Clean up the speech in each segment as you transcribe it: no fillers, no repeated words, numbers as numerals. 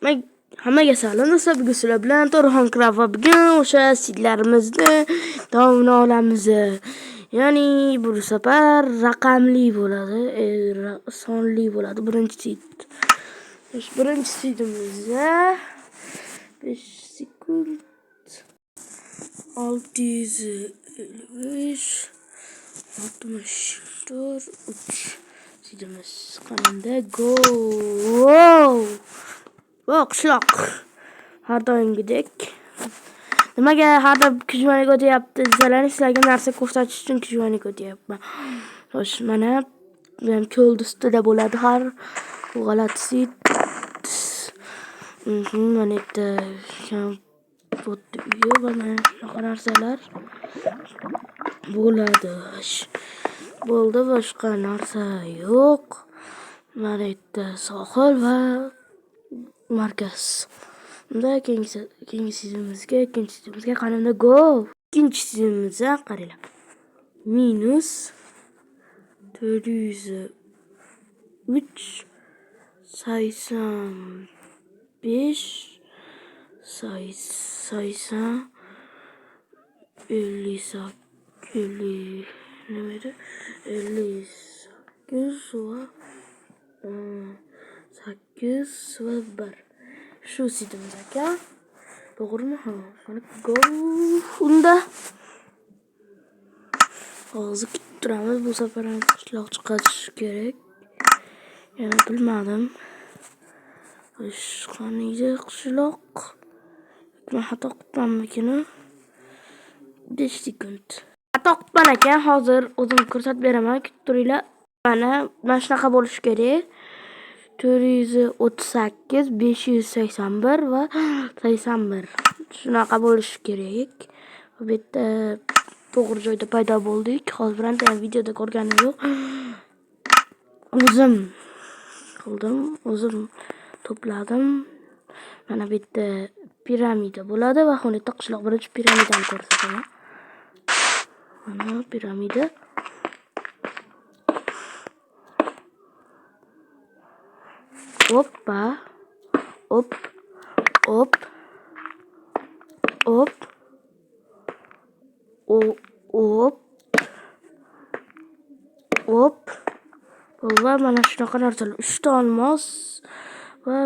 Hammaga salom do'stlar, bugun sizlar bilan To'rxon Craft va bugun o'sha sidlarimizni davomini olamiz. Ya'ni bu safar raqamli bo'ladi, sonli bo'ladi. Birinchi sidimizda 5 sekund 655 64 3 sidimiz qanday go. Qishloq har doimgidek. Nimaga har doim kujvanik o'tyapti desalar, sizlarga narsa ko'rsatish uchun kujvanik o'tyapman. Xo'sh, mana ko'l ustida bo'ladi har g'alati. Mana bitta kampot uyi va mana shunaqa narsalar bo'ladi. Bo'ldi, boshqa narsa yo'q. Mana bitta sohil va markaz. Unda keyingi sizimizga qanday go. Ikkinchi sizimizga qaranglar. Minus 403 85 80 58 8 va 1. Shu sidimiz aka. To'g'rimi? Ha, go. Unda hozir kutib turamiz. Bu safar ham qishloq chiqarish kerak. Yana bilmadim. Qaniydi qishloq? Men xato qilganmikin? 5 sekund. Xato qilgan ekan. Hozir o'zim ko'rsatib beraman. Kutib turinglar. Mana shunaqa bo'lishi kerak. 438 581 va 81. Shunaqa bo'lishi kerak. Bu yerda to'g'ri joyda paydo bo'ldik. Hozir bironta ham videoda ko'rganim yo'q. O'zim qildim, o'zim to'pladim. Mana bu yerda piramida bo'ladi va xonada qishloq birinchi piramidani ko'rsataman. Mana piramida. Hoppa. Hop. Hop. Hop. Hop. Hop. Va mana shunaqa narsalar. 3 ta olmos va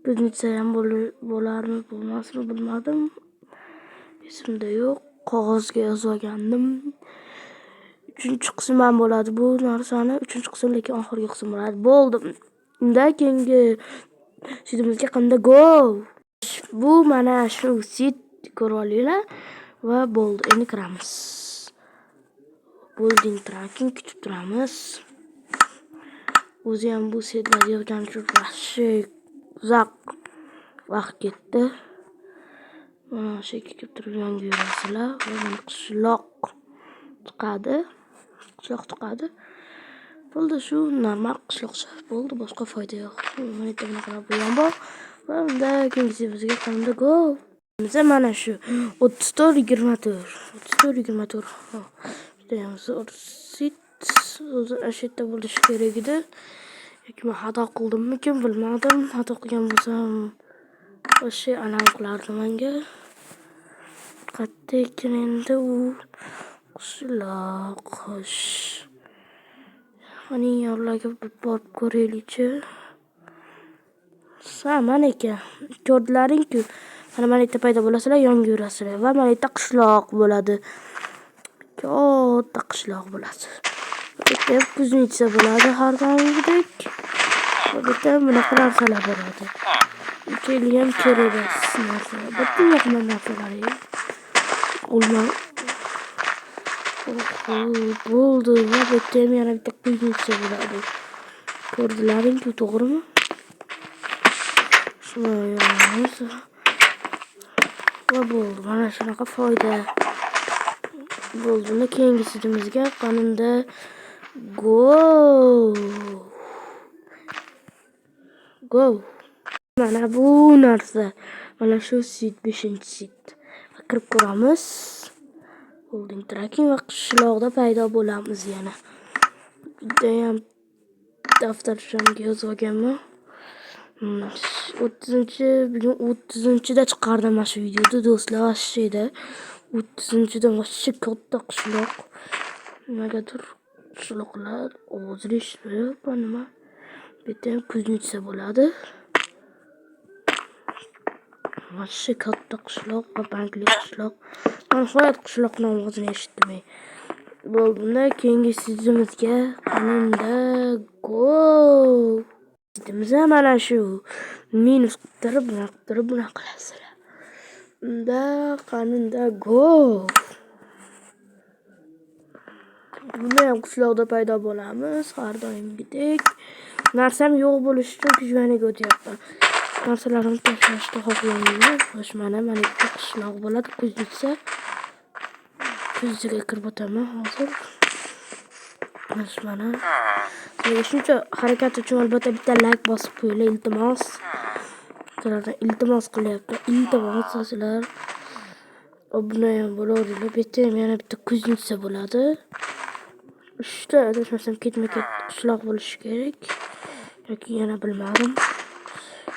bizncha ham bo'larmi, bo'lmasmi bilmadim. Esimda yo'q. Qog'ozga yozib olgandim. 3-qism ham bo'ladi bu narsani. 3-qism lekin oxirgi qism bo'ladi. Bo'ldi. Unda keyingi sidimizga qanday go. Bu mana shu sid ko'rib olinglar va bo'ldi. Endi kiramiz. Building tracking kutib turamiz. O'zi ham bu sidlar yozgan uchun uzoq vaqt ketdi. Mana shu kelib turib yangi yurasizlar va mana qishloq chiqadi. Bo'ldi, shu normal qishloqcha bo'ldi, boshqa foyda yo'q. Mana bitta bunaqa bu ham bor. Va unda keyingisimizga qanday go. Biz mana shu 34-24. Ha. Bitta ham sit o'zi ashitda bo'lishi kerak edi. Yoki men xato qildimmikin bilmadim. Xato qilgan bo'lsam o'sha alam qilardi menga. Qattiq endi u qishloq. Ani yo'llarga borib ko'raylik-chi. Mana ekan. Ko'rdilaring-ku. Mana yerda paydo bo'lasizlar, yangi yurasizlar va mana yerda qishloq bo'ladi. Katta qishloq bo'ladi. Bitta kuznica bo'ladi har doimgidek. Bitta bunaqa narsalar bo'ladi. Kelgan kerak narsalar. Bitta yo'qman narsalar. Bo'ldi. Va bitta yana bitta kuznica bo'ladi. Ko'rdilaring-ku, to'g'rimi? Va bo'ldi. Mana shunaqa foyda. Bo'ldi. Uni keyingi sidimizga qanday go. Mana bu narsa. Mana shu sid 5-sid. Kirib ko'ramiz. Holding tracking va qishloqda paydo bo'lamiz yana. Juda ham daftarchamga yozib olganman. Bugun 30-da chiqardim mana shu videoni do'stlar. Vashida 30-da vashcha katta qishloq. Nimagadir qishloqlar ovozli eshitib, nima? Bu yerda ham kuznica bo'ladi. Vashcha katta qishloq va bankli qishloq. Nihoyat qishloqning ovozini eshitdim. Bo'ldi, keyingi sizimizga qanunda go. Sizimiz mana shu minus qilib buna qilasizlar. Unda qanunda go. Buni ham qishloqda paydo bo'lamiz, har doimgidek. Narsam yo'q bo'lishi uchun pijvaniga o'tyapman. Narsalarimni tashlashni xohlamayman. Xo'sh, mana bitta qishloq bo'ladi, kuznica. Kuznicaga kirib o'taman hozir. Xo'sh, mana. Sizga shuncha harakat uchun albatta bitta like bosib qo'yinglar, iltimos. Sizlardan iltimos qilyapman. Iltimos sizlar obuna ham bo'lavringlar. Bu yerda ham yana bitta kuznica bo'ladi. 3ta adashmasam ketma-ket qishloq bo'lishi kerak. Yoki yana bilmadim.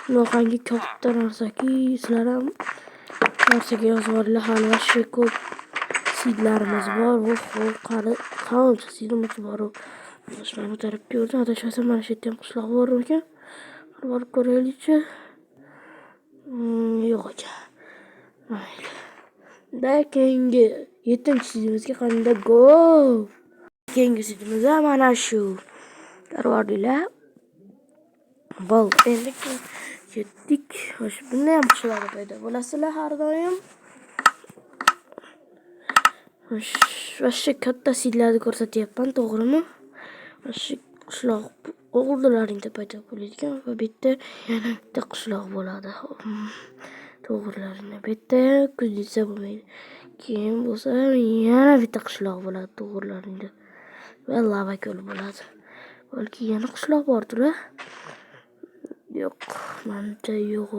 Bunaqangi katta narsaki, sizlar ham narsaga yozib yuboringlar. Hali vashcha ko'p sidlarimiz bor. Qancha sidimiz bor. Mana bu tarafga o'tib, adashmasam mana shu yerda ham qishloq bor ekan. Borib ko'raylikchi. Yo'q ekan. Mayli. Da keyingi 7-sidimizga qanday go. Keyingi sidimiz mana shu. Ko'rdinglar? Bo'ldi. Endi ketdik. Xo'sh, bunday ham qishloqda paydo bo'lasizlar har doim. Xo'sh, vashcha katta sidlarni ko'rsatyapman, to'g'rimi? Vashcha qishloq o'g'irlaringda paydo bo'ladigan va bu yerda yana bitta qishloq bo'ladi. To'g'rilaringda bu yerda kuznica bo'lmaydi. Keyin bo'lsa yana bitta qishloq bo'ladi to'g'rilaringda. Va lava ko'l bo'ladi. Balki yana qishloq bordir. Yo'q, menimcha yo'q.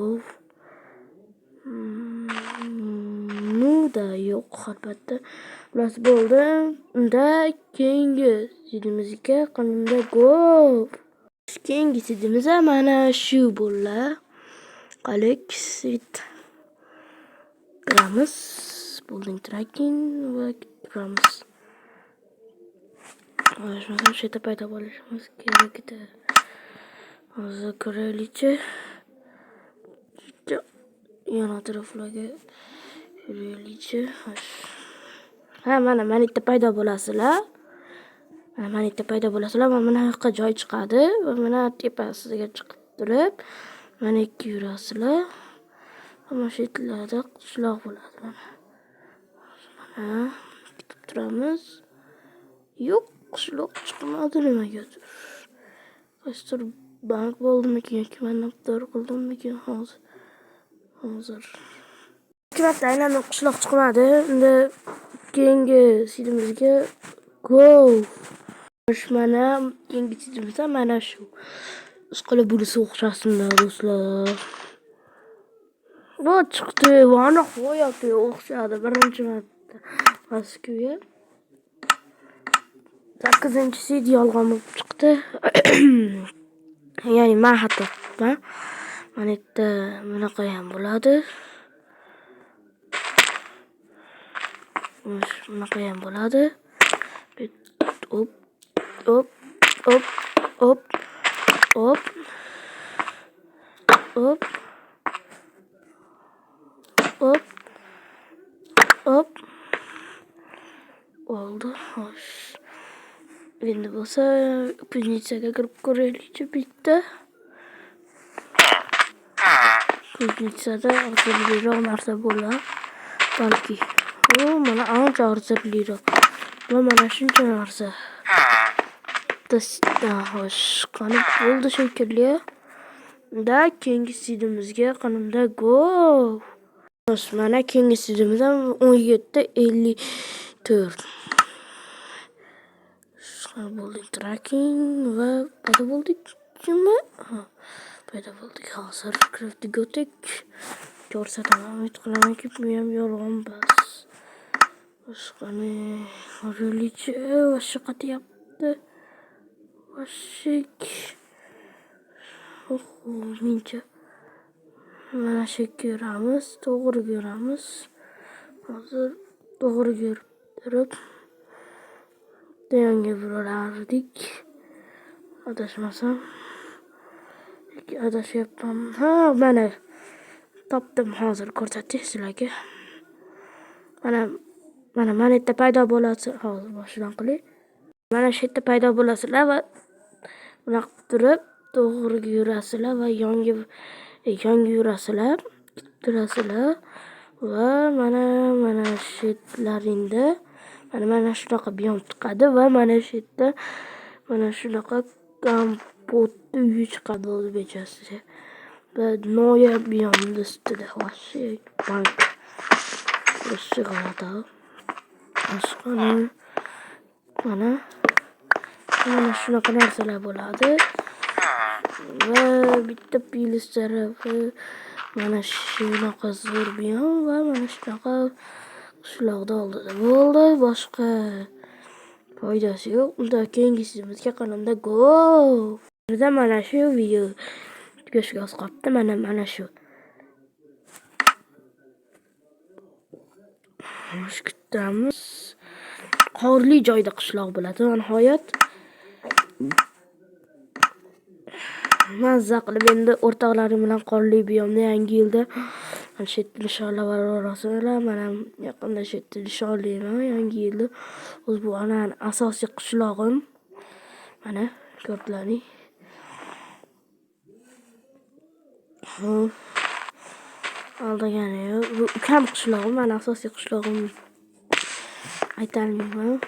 Da yo'q albatta. Bas bo'ldi. Unda keyingi sidimizga qanday go. Keyingi sidimiz mana shu bo'ladi. Qalik sit. Kiramiz. Building tracking va kiramiz. Mana shu yerda paydo bo'lishimiz kerak edi. Hozir ko'raylikchi. Yana taraflarga yuraylikchi. Mana yerda paydo bo'lasizlar. Mana yerda paydo bo'lasizlar va mana yoqqa joy chiqadi va mana tepasiga chiqib turib, mana ikki yurasizlar. Mana shu yerlarda qishloq bo'ladi mana. Mana kutib turamiz. Yo'q, qishloq chiqmadi nimagadir. Qaysidir bank bo'ldimikin yoki men naftar qildimmikin hozir. Ikki aylanib qishloq chiqmadi. Unda keyingi sidimizga go. Xo'sh, mana keyingi sidimiz mana shu. Ishqilib bunisi o'xshasizlar do'stlar. Bu chiqdi, mana qo'yapti, o'xshadi birinchi marta. Maskuga 8-sid yolg'on bo'lib chiqdi. Ya'ni men xato qilibman. Mana yerda bunaqa ham bo'ladi. Bunaqa ham bo'ladi. Hop. Oldu. Xo'sh. Endi bo'lsa kuznicaga kirib ko'raylikchi bitta. Kuznicada arzirliroq narsa bo'ladi. Balki. Mana ancha arzirliroq. Va mana shuncha narsa. Xo'sh, qani bo'ldi shekilli. Da keyingi sidimizga qanday go. Xo'sh, mana keyingi sidimiz ham 17:54. Building tracking va paydo bo'ldikmi? Paydo bo'ldik. Hozir craftingga o'tdik. Ko'rsataman, umid qilamanki bu ham yolg'on bas. Boshqani ko'raylikchi, vashcha qatyapti. Vashik. Menimcha mana shu ko'ramiz, to'g'ri ko'ramiz. Hozir to'g'ri ko'rib turib, yonga buralardik. Adashmasam. Adashyapman. Ha, mana topdim hozir ko'rsatish sizlarga. Mana yerda paydo bo'ladi. Hozir boshdan qilay. Mana shu yerda paydo bo'lasizlar va bunaqa turib to'g'ri yurasizlar va yonga yurasizlar, turasizlar va mana shetlaringda mana shunaqa biyom chiqadi va mana shu yerda mana shunaqa kompotni uyi chiqadi o'z bechasiga. Va noyob biyomni ustida вообще bank. Вообще g'alati. Mana shunaqa narsalar bo'ladi. Va bitta plyus tarafi mana shunaqa zo'r biyom va mana shunaqa qishloqda oldida bo'ldi. Boshqa foydasi yo'q. Unda keyingi sizimizga qanday go. Burada mana shu video tugashga oz qolibdi. Mana shu. Xo'sh, kutamiz. Qorli joyda qishloq bo'ladi. Nihoyat mazza qilib endi o'rtoqlarim bilan qorli biyomni yangi yilda mana shu yerda nishonlar borasizlar. Mana yaqinda shu yerda nishonlayman yangi yilda. O'z bu asosiy qishlog'im. Mana ko'rdilaring. Aldagani yo'q. Bu ukam qishlog'im, mana asosiy qishlog'im. Aytolmayman.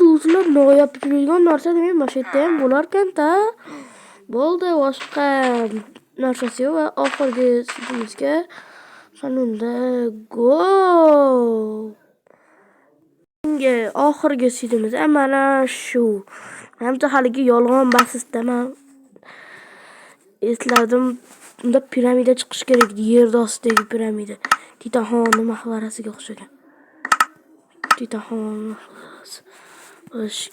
Do'stlar, noyob turgan narsa demak, mana shu yerda ham bo'lar ekan-da. Bo'ldi, boshqa narsasi yo'q va oxirgi sidimizga qanunda go. Oxirgi sidimiz mana shu. Menimcha haligi yolg'on basisdaman. Esladim, unda piramida chiqish kerak edi, yer ostidagi piramida. Titaxonning maqbarasiga o'xshagan. Titaxon maqbarasi.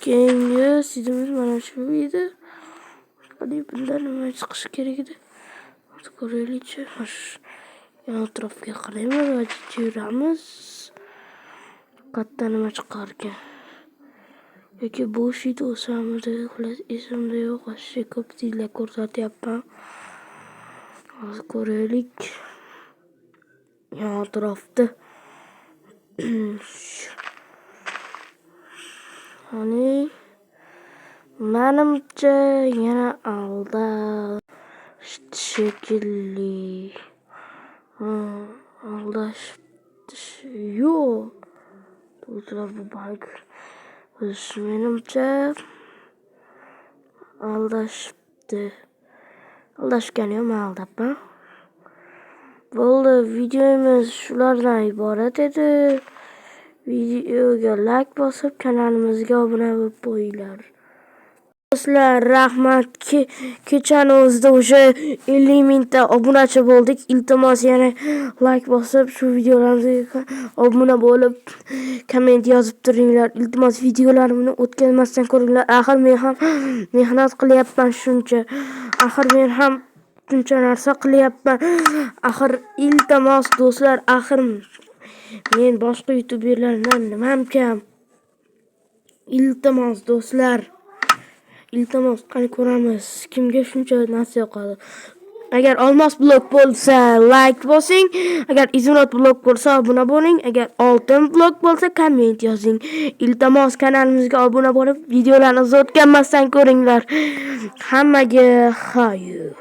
Keyingi sidimiz mana shu edi. Bundan nima chiqish kerak edi? Hozir ko'raylik-chi. Yana atrofga qaraymiz va yuramiz. Qayerda nima chiqar ekan? Yoki bo'sh edi o'samidi, xullas esimda yo'q. Вообще ko'p sizlar ko'rsatyapman. Hozir ko'raylik. Yana atrofda. Hani menimcha yana alda shekilli. Aldash yo'q. Do'stlar, bu bank menimcha aldashibdi. Aldashgan yo'q, men aldabman. Bo'ldi, videomiz shulardan iborat edi. Videoga like bosib, kanalimizga obuna bo'lib qo'yinglar. Do'stlar, rahmat. Kechani o'zida o'sha 50 mingta obunachi bo'ldik. Iltimos yana like bosib, shu videolarimizga obuna bo'lib, komment yozib turinglar. Iltimos videolarimni o'tkazmasdan ko'ringlar. Axir men ham mehnat qilyapman shuncha. Axir men ham shuncha narsa qilyapman. Axir iltimos do'stlar, axir men boshqa youtuberlardan nimam kam? Iltimos do'stlar. Iltimos, qani ko'ramiz kimga shuncha narsa yoqadi. Agar olmos blok bo'lsa like bosing, agar izmrod blok bo'lsa obuna bo'ling, agar oltin blok bo'lsa komment yozing. Iltimos kanalimizga obuna bo'lib, videolarimizni o'tkazmasdan ko'ringlar. Hammaga xayr.